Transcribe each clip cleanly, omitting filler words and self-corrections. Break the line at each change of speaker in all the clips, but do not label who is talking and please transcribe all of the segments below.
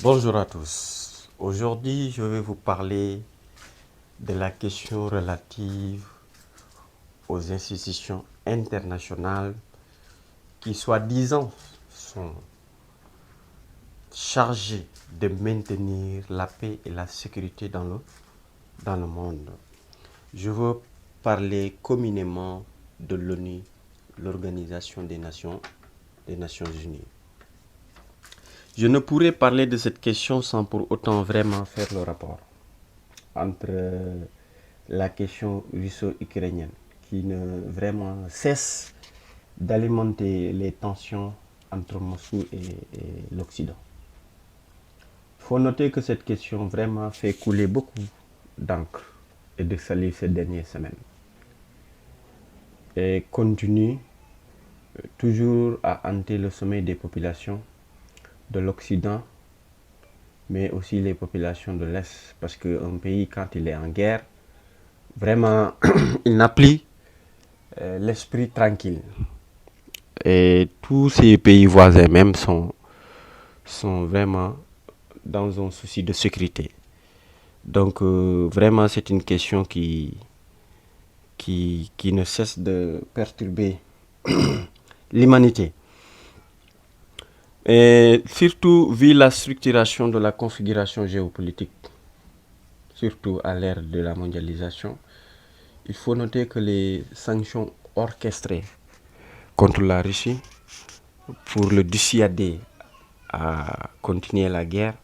Bonjour à tous. Aujourd'hui, je vais vous parler de la question relative aux institutions internationales qui, soi-disant, sont chargées de maintenir la paix et la sécurité dans le monde. Je veux parler communément de l'ONU, l'Organisation des Nations Unies. Je ne pourrais parler de cette question sans pour autant vraiment faire le rapport entre la question russo-ukrainienne qui ne vraiment cesse d'alimenter les tensions entre Moscou et l'Occident. Il faut noter que cette question vraiment fait couler beaucoup d'encre et de salive ces dernières semaines et continue toujours à hanter le sommet des populations de l'Occident, mais aussi les populations de l'Est, parce qu'un pays, quand il est en guerre, vraiment, il n'a plus l'esprit tranquille. Et tous ces pays voisins même sont vraiment dans un souci de sécurité. Donc vraiment, c'est une question qui ne cesse de perturber l'humanité. Et surtout, vu la structuration de la configuration géopolitique, surtout à l'ère de la mondialisation, il faut noter que les sanctions orchestrées contre la Russie pour le dissuader à continuer la guerre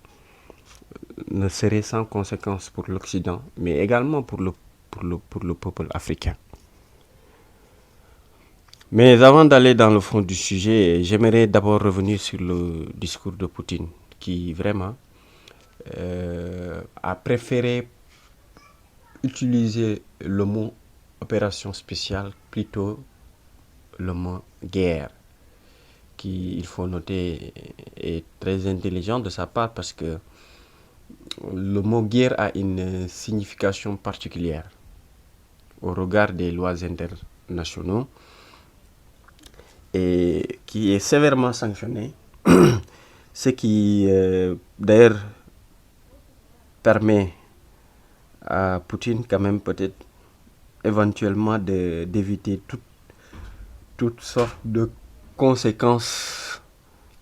ne seraient sans conséquence pour l'Occident, mais également pour le peuple africain. Mais avant d'aller dans le fond du sujet, j'aimerais d'abord revenir sur le discours de Poutine, qui vraiment a préféré utiliser le mot opération spéciale plutôt le mot guerre, qui, il faut noter, est très intelligent de sa part parce que le mot guerre a une signification particulière au regard des lois internationaux et qui est sévèrement sanctionné, ce qui d'ailleurs permet à Poutine quand même peut-être éventuellement d'éviter toutes sortes de conséquences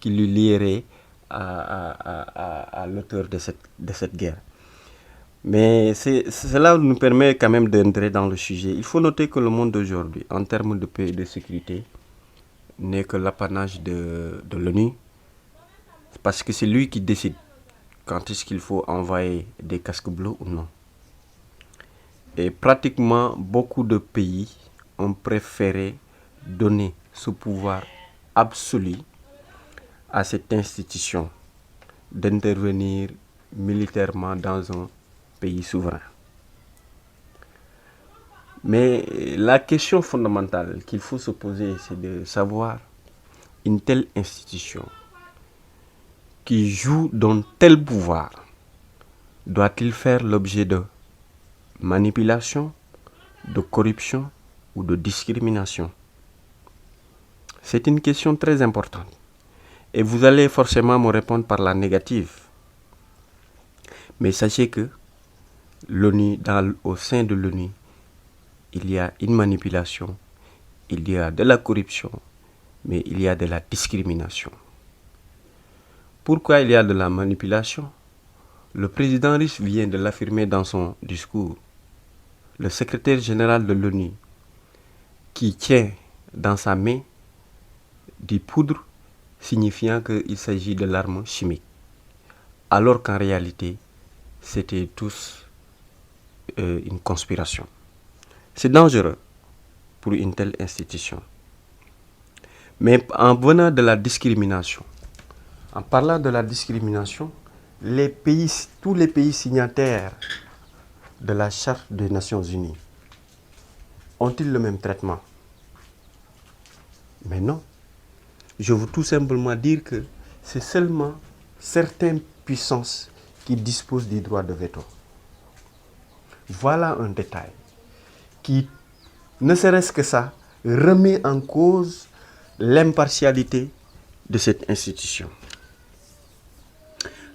qui lui lieraient à l'auteur de cette guerre. Mais cela nous permet quand même d'entrer dans le sujet. Il faut noter que le monde d'aujourd'hui, en termes de paix et de sécurité, n'est que l'apanage de l'ONU, parce que c'est lui qui décide quand est-ce qu'il faut envoyer des casques bleus ou non. Et pratiquement beaucoup de pays ont préféré donner ce pouvoir absolu à cette institution d'intervenir militairement dans un pays souverain. Mais la question fondamentale qu'il faut se poser, c'est de savoir une telle institution qui joue d'un tel pouvoir, doit-il faire l'objet de manipulation, de corruption ou de discrimination? C'est une question très importante. Et vous allez forcément me répondre par la négative. Mais sachez que l'ONU, au sein de l'ONU, il y a une manipulation, il y a de la corruption, mais il y a de la discrimination. Pourquoi il y a de la manipulation? Le président russe vient de l'affirmer dans son discours. Le secrétaire général de l'ONU, qui tient dans sa main des poudres signifiant qu'il s'agit de l'arme chimique, alors qu'en réalité, c'était tous une conspiration. C'est dangereux pour une telle institution. Mais en venant de la discrimination, en parlant de la discrimination, tous les pays signataires de la Charte des Nations Unies ont-ils le même traitement? Mais non. Je veux tout simplement dire que c'est seulement certaines puissances qui disposent des droits de veto. Voilà un détail qui, ne serait-ce que ça, remet en cause l'impartialité de cette institution.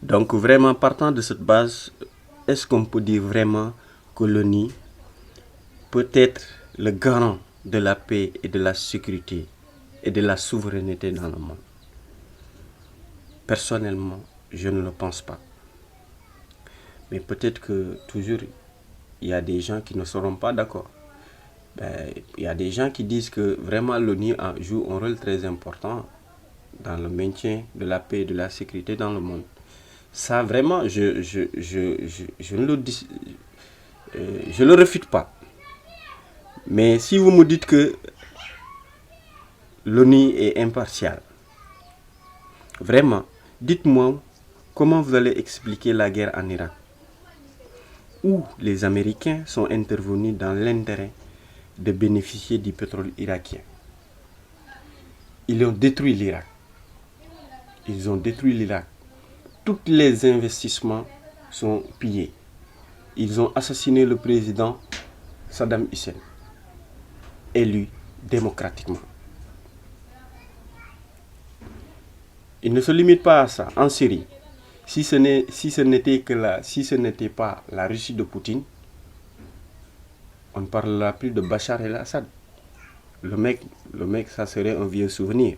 Donc vraiment, partant de cette base, est-ce qu'on peut dire vraiment que l'ONU peut être le garant de la paix et de la sécurité et de la souveraineté dans le monde? Personnellement, je ne le pense pas. Mais peut-être que toujours, il y a des gens qui ne seront pas d'accord. Il y a des gens qui disent que vraiment l'ONU joue un rôle très important dans le maintien de la paix et de la sécurité dans le monde. Ça, vraiment, je ne le dis, je le refute pas. Mais si vous me dites que l'ONU est impartiale, vraiment, dites-moi comment vous allez expliquer la guerre en Irak, où les Américains sont intervenus dans l'intérêt de bénéficier du pétrole irakien. Ils ont détruit l'Irak. Ils ont détruit l'Irak. Tous les investissements sont pillés. Ils ont assassiné le président Saddam Hussein, élu démocratiquement. Ils ne se limitent pas à ça. En Syrie, si ce n'était pas la Russie de Poutine, on ne parlera plus de Bachar el-Assad. Le mec, ça serait un vieux souvenir.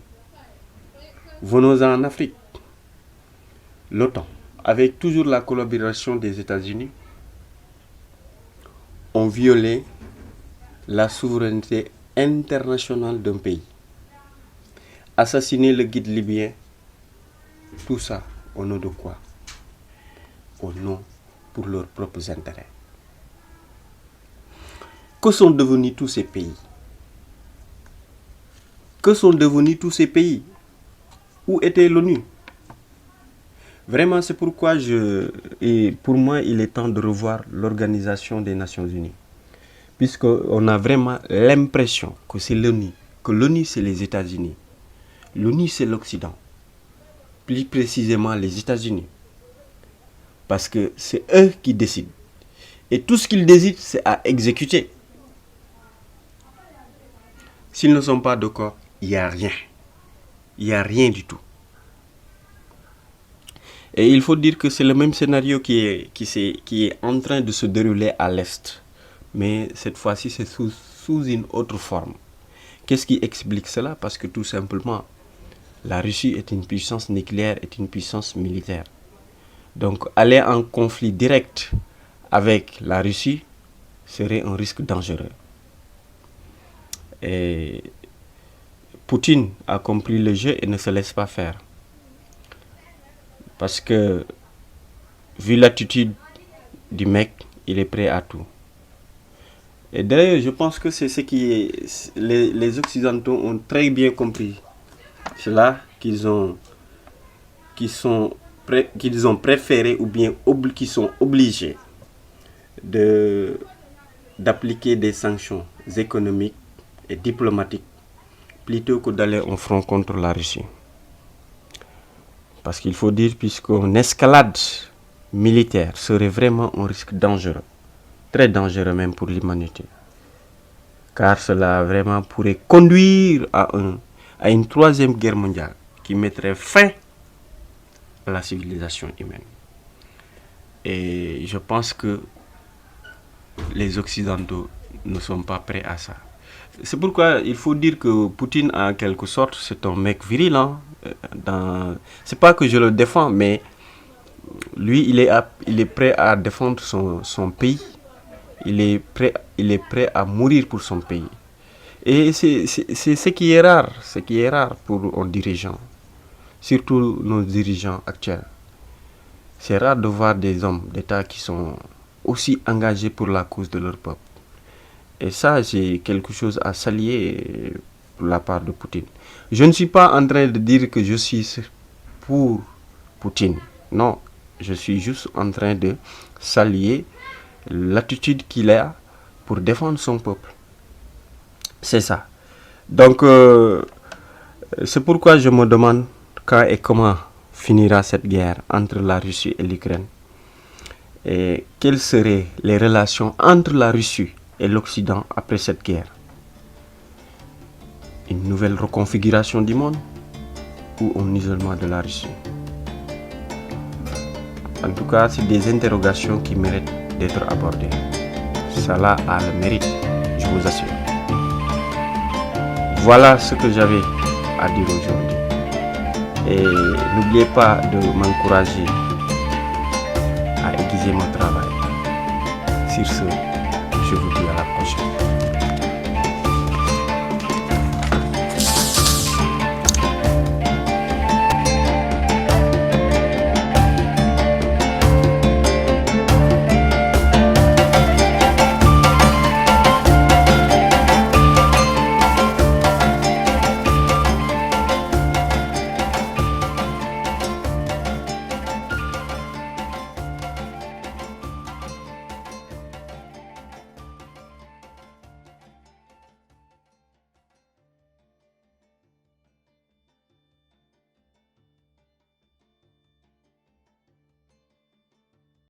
Venons-en en Afrique. L'OTAN, avec toujours la collaboration des États-Unis, ont violé la souveraineté internationale d'un pays. Assassiné le guide libyen, tout ça au nom de quoi? Au nom pour leurs propres intérêts. Que sont devenus tous ces pays? Que sont devenus tous ces pays? Où était l'ONU? Vraiment, c'est pourquoi pour moi, il est temps de revoir l'Organisation des Nations Unies. Puisqu'on a vraiment l'impression que c'est l'ONU, que l'ONU c'est les États-Unis. L'ONU c'est l'Occident. Plus précisément les États-Unis. Parce que c'est eux qui décident. Et tout ce qu'ils décident, c'est à exécuter. S'ils ne sont pas d'accord, il n'y a rien. Il n'y a rien du tout. Et il faut dire que c'est le même scénario qui est en train de se dérouler à l'Est. Mais cette fois-ci, c'est sous une autre forme. Qu'est-ce qui explique cela? Parce que tout simplement, la Russie est une puissance nucléaire, est une puissance militaire. Donc, aller en conflit direct avec la Russie serait un risque dangereux. Et Poutine a compris le jeu et ne se laisse pas faire. Parce que, vu l'attitude du mec, il est prêt à tout. Et d'ailleurs, je pense que c'est ce qui les Occidentaux ont très bien compris. C'est là qu'ils ont préféré ou bien qu'ils sont obligés d'appliquer des sanctions économiques et diplomatiques plutôt que d'aller en front contre la Russie. Parce qu'il faut dire, puisqu'une escalade militaire serait vraiment un risque dangereux, très dangereux même pour l'humanité. Car cela vraiment pourrait conduire à une troisième guerre mondiale qui mettrait fin à la civilisation humaine. Et je pense que les Occidentaux ne sont pas prêts à ça. C'est pourquoi il faut dire que Poutine, en quelque sorte, c'est un mec viril. C'est pas que je le défends, mais lui, il est prêt à défendre son pays. Il est prêt à mourir pour son pays. Et c'est ce qui est rare pour un dirigeant, surtout nos dirigeants actuels. C'est rare de voir des hommes d'État qui sont aussi engagés pour la cause de leur peuple. Et ça, c'est quelque chose à saluer pour la part de Poutine. Je ne suis pas en train de dire que je suis pour Poutine. Non, je suis juste en train de saluer l'attitude qu'il a pour défendre son peuple. C'est ça. Donc, c'est pourquoi je me demande quand et comment finira cette guerre entre la Russie et l'Ukraine. Et quelles seraient les relations entre la Russie et l'Occident après cette guerre? Une nouvelle reconfiguration du monde ou un isolement de la Russie? En tout cas, c'est des interrogations qui méritent d'être abordées. Cela a le mérite, je vous assure. Voilà ce que j'avais à dire aujourd'hui. Et n'oubliez pas de m'encourager à aiguiser mon travail. Sur ce, je vous dis à la prochaine.